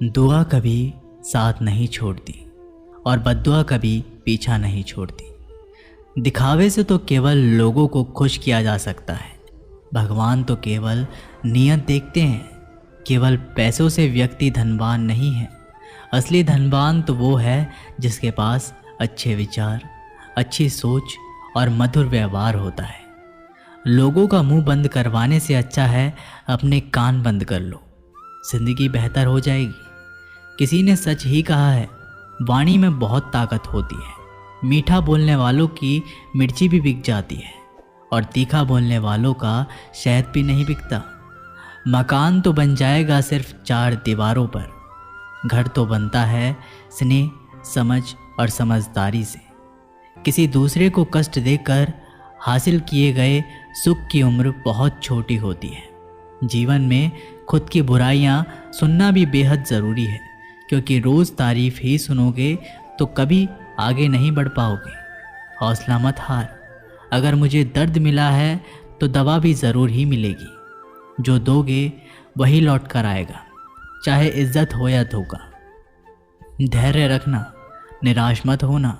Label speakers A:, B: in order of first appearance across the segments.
A: दुआ कभी साथ नहीं छोड़ती और बद्दुआ कभी पीछा नहीं छोड़ती। दिखावे से तो केवल लोगों को खुश किया जा सकता है। भगवान तो केवल नियत देखते हैं। केवल पैसों से व्यक्ति धनवान नहीं है। असली धनवान तो वो है जिसके पास अच्छे विचार, अच्छी सोच और मधुर व्यवहार होता है। लोगों का मुंह बंद करवाने से अच्छा है अपने कान बंद कर लो, जिंदगी बेहतर हो जाएगी। किसी ने सच ही कहा है, वाणी में बहुत ताकत होती है। मीठा बोलने वालों की मिर्ची भी बिक जाती है और तीखा बोलने वालों का शहद भी नहीं बिकता। मकान तो बन जाएगा सिर्फ 4 दीवारों पर, घर तो बनता है स्नेह, समझ और समझदारी से। किसी दूसरे को कष्ट देकर हासिल किए गए सुख की उम्र बहुत छोटी होती है। जीवन में खुद की बुराइयां सुनना भी बेहद ज़रूरी है, क्योंकि रोज़ तारीफ ही सुनोगे तो कभी आगे नहीं बढ़ पाओगे। हौसला मत हार। अगर मुझे दर्द मिला है तो दवा भी ज़रूर ही मिलेगी। जो दोगे वही लौट कर आएगा, चाहे इज्जत हो या धोखा। धैर्य रखना, निराश मत होना,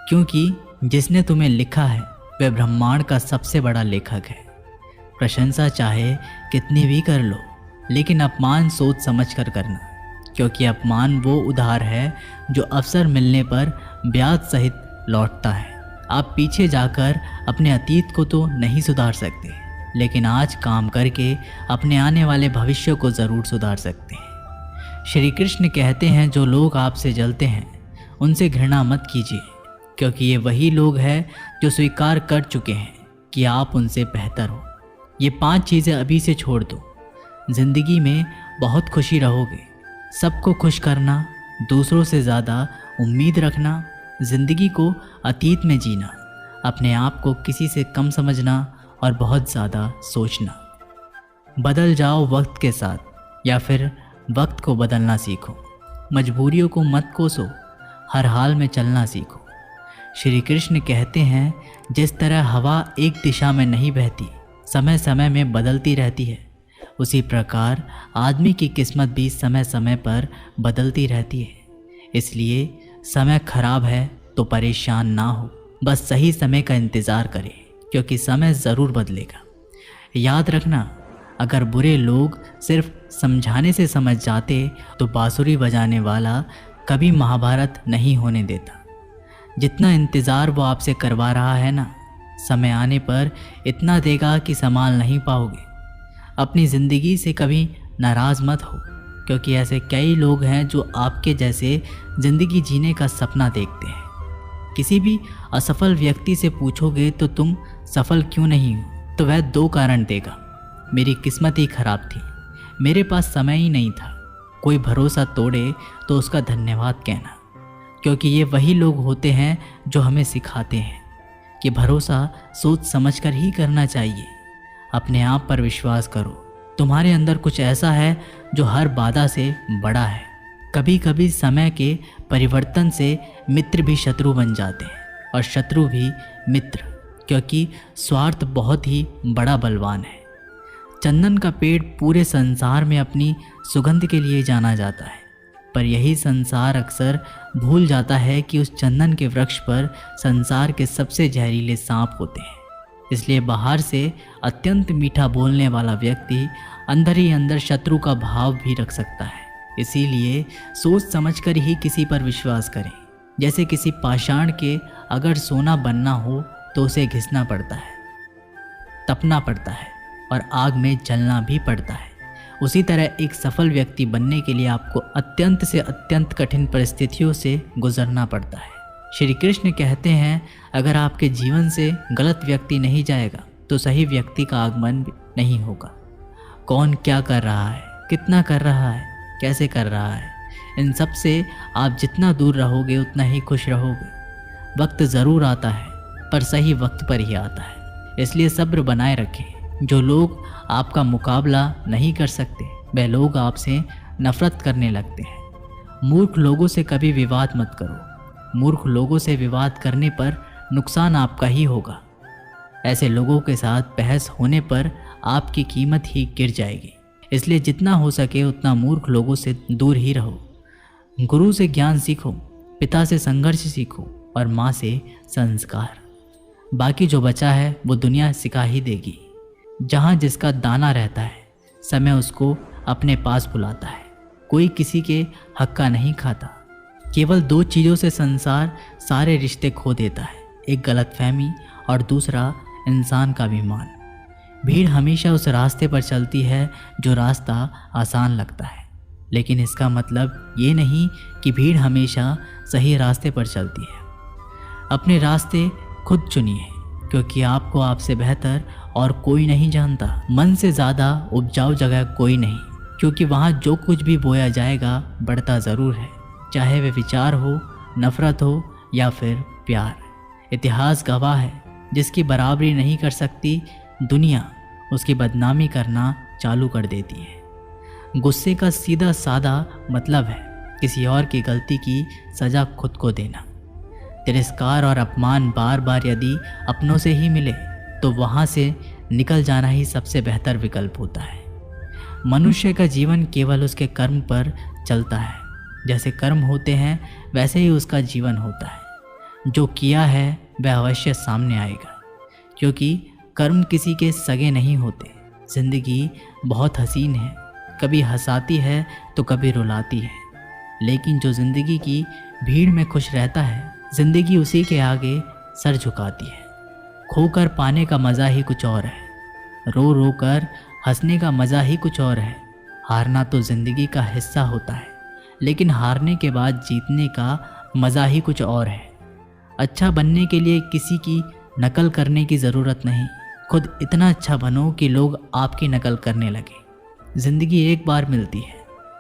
A: क्योंकि जिसने तुम्हें लिखा है वह ब्रह्मांड का सबसे बड़ा लेखक है। प्रशंसा चाहे कितनी भी कर लो, लेकिन अपमान सोच समझ कर करना, क्योंकि अपमान वो उधार है जो अवसर मिलने पर ब्याज सहित लौटता है। आप पीछे जाकर अपने अतीत को तो नहीं सुधार सकते, लेकिन आज काम करके अपने आने वाले भविष्य को ज़रूर सुधार सकते हैं। श्री कृष्ण कहते हैं, जो लोग आपसे जलते हैं उनसे घृणा मत कीजिए, क्योंकि ये वही लोग हैं जो स्वीकार कर चुके हैं कि आप उनसे बेहतर हो। ये 5 चीज़ें अभी से छोड़ दो, ज़िंदगी में बहुत खुशी रहोगे। सबको खुश करना, दूसरों से ज़्यादा उम्मीद रखना, ज़िंदगी को अतीत में जीना, अपने आप को किसी से कम समझना और बहुत ज़्यादा सोचना। बदल जाओ वक्त के साथ, या फिर वक्त को बदलना सीखो। मजबूरियों को मत कोसो, हर हाल में चलना सीखो। श्री कृष्ण कहते हैं, जिस तरह हवा एक दिशा में नहीं बहती, समय समय में बदलती रहती है, उसी प्रकार आदमी की किस्मत भी समय समय पर बदलती रहती है। इसलिए समय खराब है तो परेशान ना हो, बस सही समय का इंतज़ार करें, क्योंकि समय ज़रूर बदलेगा। याद रखना, अगर बुरे लोग सिर्फ समझाने से समझ जाते तो बांसुरी बजाने वाला कभी महाभारत नहीं होने देता। जितना इंतज़ार वो आपसे करवा रहा है ना, समय आने पर इतना देगा कि संभाल नहीं पाओगे। अपनी ज़िंदगी से कभी नाराज़ मत हो, क्योंकि ऐसे कई लोग हैं जो आपके जैसे ज़िंदगी जीने का सपना देखते हैं। किसी भी असफल व्यक्ति से पूछोगे तो तुम सफल क्यों नहीं हो, तो वह 2 कारण देगा। मेरी किस्मत ही खराब थी, मेरे पास समय ही नहीं था। कोई भरोसा तोड़े तो उसका धन्यवाद कहना, क्योंकि ये वही लोग होते हैं जो हमें सिखाते हैं कि भरोसा सोच समझकर ही करना चाहिए। अपने आप पर विश्वास करो, तुम्हारे अंदर कुछ ऐसा है जो हर बाधा से बड़ा है। कभी कभी समय के परिवर्तन से मित्र भी शत्रु बन जाते हैं और शत्रु भी मित्र, क्योंकि स्वार्थ बहुत ही बड़ा बलवान है। चंदन का पेड़ पूरे संसार में अपनी सुगंध के लिए जाना जाता है, पर यही संसार अक्सर भूल जाता है कि उस चंदन के वृक्ष पर संसार के सबसे जहरीले सांप होते हैं। इसलिए बाहर से अत्यंत मीठा बोलने वाला व्यक्ति अंदर ही अंदर शत्रु का भाव भी रख सकता है। इसीलिए सोच समझकर ही किसी पर विश्वास करें। जैसे किसी पाषाण के अगर सोना बनना हो तो उसे घिसना पड़ता है, तपना पड़ता है और आग में जलना भी पड़ता है। उसी तरह एक सफल व्यक्ति बनने के लिए आपको अत्यंत से अत्यंत कठिन परिस्थितियों से गुजरना पड़ता है। श्री कृष्ण कहते हैं, अगर आपके जीवन से गलत व्यक्ति नहीं जाएगा तो सही व्यक्ति का आगमन भी नहीं होगा। कौन क्या कर रहा है, कितना कर रहा है, कैसे कर रहा है, इन सब से आप जितना दूर रहोगे उतना ही खुश रहोगे। वक्त ज़रूर आता है, पर सही वक्त पर ही आता है। इसलिए सब्र बनाए रखें। जो लोग आपका मुकाबला नहीं कर सकते, वह लोग आपसे नफरत करने लगते हैं। मूर्ख लोगों से कभी विवाद मत करो। मूर्ख लोगों से विवाद करने पर नुकसान आपका ही होगा। ऐसे लोगों के साथ बहस होने पर आपकी कीमत ही गिर जाएगी। इसलिए जितना हो सके उतना मूर्ख लोगों से दूर ही रहो। गुरु से ज्ञान सीखो, पिता से संघर्ष सीखो और माँ से संस्कार। बाकी जो बचा है वो दुनिया सिखा ही देगी। जहाँ जिसका दाना रहता है समय उसको अपने पास बुलाता है। कोई किसी के हक का नहीं खाता। केवल दो चीज़ों से संसार सारे रिश्ते खो देता है, एक गलतफहमी और दूसरा इंसान का अभिमान। भीड़ हमेशा उस रास्ते पर चलती है जो रास्ता आसान लगता है, लेकिन इसका मतलब ये नहीं कि भीड़ हमेशा सही रास्ते पर चलती है। अपने रास्ते खुद चुनिए, क्योंकि आपको आपसे बेहतर और कोई नहीं जानता। मन से ज़्यादा उपजाऊ जगह कोई नहीं, क्योंकि वहाँ जो कुछ भी बोया जाएगा बढ़ता ज़रूर है, चाहे वे विचार हो, नफ़रत हो या फिर प्यार। इतिहास गवाह है, जिसकी बराबरी नहीं कर सकती दुनिया उसकी बदनामी करना चालू कर देती है। गुस्से का सीधा सादा मतलब है किसी और की गलती की सज़ा खुद को देना। तिरस्कार और अपमान बार बार यदि अपनों से ही मिले तो वहाँ से निकल जाना ही सबसे बेहतर विकल्प होता है। मनुष्य का जीवन केवल उसके कर्म पर चलता है। जैसे कर्म होते हैं वैसे ही उसका जीवन होता है। जो किया है वह अवश्य सामने आएगा, क्योंकि कर्म किसी के सगे नहीं होते। जिंदगी बहुत हसीन है, कभी हंसाती है तो कभी रुलाती है, लेकिन जो जिंदगी की भीड़ में खुश रहता है जिंदगी उसी के आगे सर झुकाती है। खोकर पाने का मज़ा ही कुछ और है, रो रो कर हंसने का मज़ा ही कुछ और है। हारना तो ज़िंदगी का हिस्सा होता है, लेकिन हारने के बाद जीतने का मज़ा ही कुछ और है। अच्छा बनने के लिए किसी की नकल करने की ज़रूरत नहीं, खुद इतना अच्छा बनो कि लोग आपकी नकल करने लगे। ज़िंदगी एक बार मिलती है,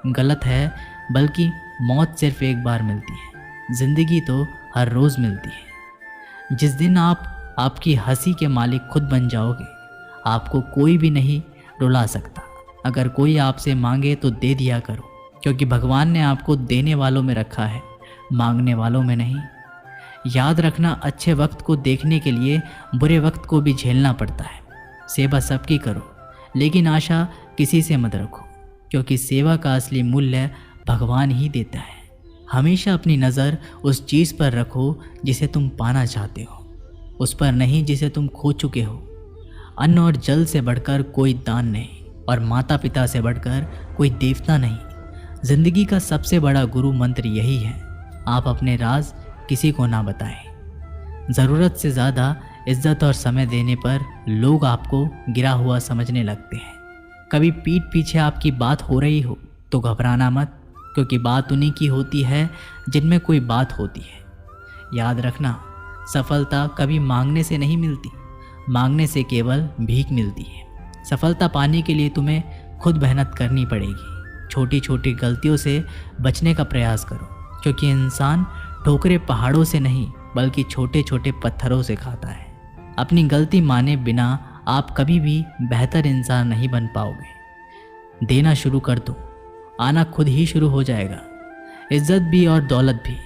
A: गलत है, बल्कि मौत सिर्फ एक बार मिलती है। ज़िंदगी तो हर रोज़ मिलती है। जिस दिन आप आपकी हंसी के मालिक खुद बन जाओगे, आपको कोई भी नहीं रुला सकता। अगर कोई आपसे मांगे तो दे दिया करो, क्योंकि भगवान ने आपको देने वालों में रखा है, मांगने वालों में नहीं। याद रखना, अच्छे वक्त को देखने के लिए बुरे वक्त को भी झेलना पड़ता है। सेवा सबकी करो, लेकिन आशा किसी से मत रखो, क्योंकि सेवा का असली मूल्य भगवान ही देता है। हमेशा अपनी नज़र उस चीज़ पर रखो जिसे तुम पाना चाहते हो, उस पर नहीं जिसे तुम खो चुके हो। अन्न और जल से बढ़कर कोई दान नहीं, और माता पिता से बढ़कर कोई देवता नहीं। जिंदगी का सबसे बड़ा गुरु मंत्र यही है, आप अपने राज किसी को ना बताएं। ज़रूरत से ज़्यादा इज्जत और समय देने पर लोग आपको गिरा हुआ समझने लगते हैं। कभी पीठ पीछे आपकी बात हो रही हो तो घबराना मत, क्योंकि बात उन्हीं की होती है जिनमें कोई बात होती है। याद रखना, सफलता कभी मांगने से नहीं मिलती, मांगने से केवल भीख मिलती है। सफलता पाने के लिए तुम्हें खुद मेहनत करनी पड़ेगी। छोटी छोटी गलतियों से बचने का प्रयास करो, क्योंकि इंसान ठोकरे पहाड़ों से नहीं बल्कि छोटे छोटे पत्थरों से खाता है। अपनी गलती माने बिना आप कभी भी बेहतर इंसान नहीं बन पाओगे। देना शुरू कर दो, आना खुद ही शुरू हो जाएगा। इज्जत भी और दौलत भी।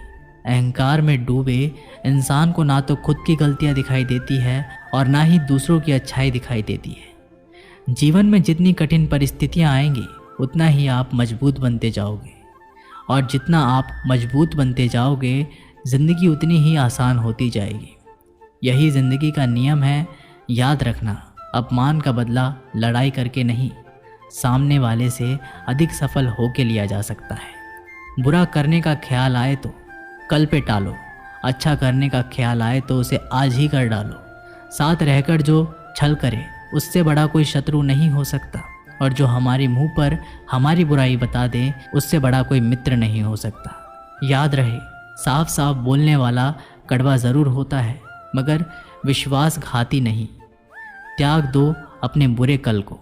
A: अहंकार में डूबे इंसान को ना तो खुद की गलतियां दिखाई देती है और ना ही दूसरों की अच्छाई दिखाई देती है। जीवन में जितनी कठिन परिस्थितियां आएंगी उतना ही आप मजबूत बनते जाओगे, और जितना आप मजबूत बनते जाओगे ज़िंदगी उतनी ही आसान होती जाएगी। यही ज़िंदगी का नियम है। याद रखना, अपमान का बदला लड़ाई करके नहीं, सामने वाले से अधिक सफल होके लिया जा सकता है। बुरा करने का ख्याल आए तो कल पे टालो, अच्छा करने का ख्याल आए तो उसे आज ही कर डालो। साथ रहकर जो छल करे उससे बड़ा कोई शत्रु नहीं हो सकता, और जो हमारे मुंह पर हमारी बुराई बता दे उससे बड़ा कोई मित्र नहीं हो सकता। याद रहे, साफ साफ बोलने वाला कड़वा ज़रूर होता है, मगर विश्वासघाती नहीं। त्याग दो अपने बुरे कल को,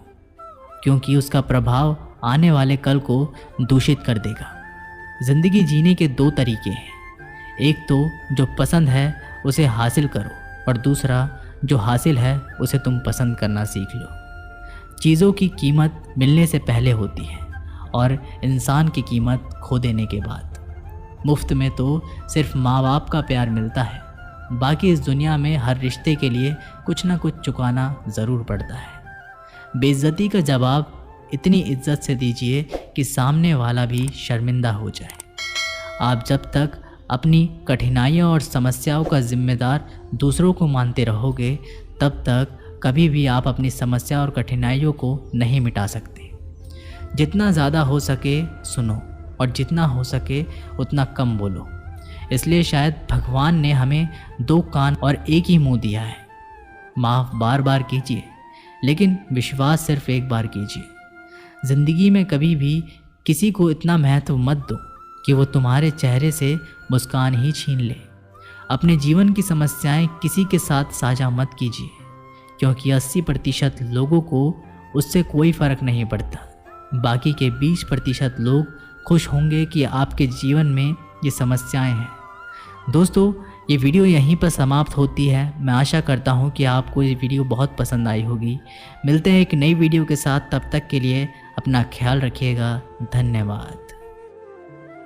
A: क्योंकि उसका प्रभाव आने वाले कल को दूषित कर देगा। ज़िंदगी जीने के दो तरीके हैं, एक तो जो पसंद है उसे हासिल करो, और दूसरा जो हासिल है उसे तुम पसंद करना सीख लो। चीज़ों की कीमत मिलने से पहले होती है, और इंसान की कीमत खो देने के बाद। मुफ्त में तो सिर्फ माँ बाप का प्यार मिलता है, बाकी इस दुनिया में हर रिश्ते के लिए कुछ ना कुछ चुकाना ज़रूर पड़ता है। बेइज्जती का जवाब इतनी इज्जत से दीजिए कि सामने वाला भी शर्मिंदा हो जाए। आप जब तक अपनी कठिनाइयों और समस्याओं का जिम्मेदार दूसरों को मानते रहोगे, तब तक कभी भी आप अपनी समस्या और कठिनाइयों को नहीं मिटा सकते। जितना ज़्यादा हो सके सुनो और जितना हो सके उतना कम बोलो। इसलिए शायद भगवान ने हमें 2 कान और एक ही मुंह दिया है। माफ़ बार बार कीजिए, लेकिन विश्वास सिर्फ एक बार कीजिए। ज़िंदगी में कभी भी किसी को इतना महत्व मत दो कि वो तुम्हारे चेहरे से मुस्कान ही छीन ले। अपने जीवन की समस्याएं किसी के साथ साझा मत कीजिए, क्योंकि 80% लोगों को उससे कोई फ़र्क नहीं पड़ता। बाकी के 20% लोग खुश होंगे कि आपके जीवन में ये समस्याएं हैं। दोस्तों, ये वीडियो यहीं पर समाप्त होती है। मैं आशा करता हूँ कि आपको ये वीडियो बहुत पसंद आई होगी। मिलते हैं एक नई वीडियो के साथ, तब तक के लिए अपना ख्याल रखिएगा। धन्यवाद।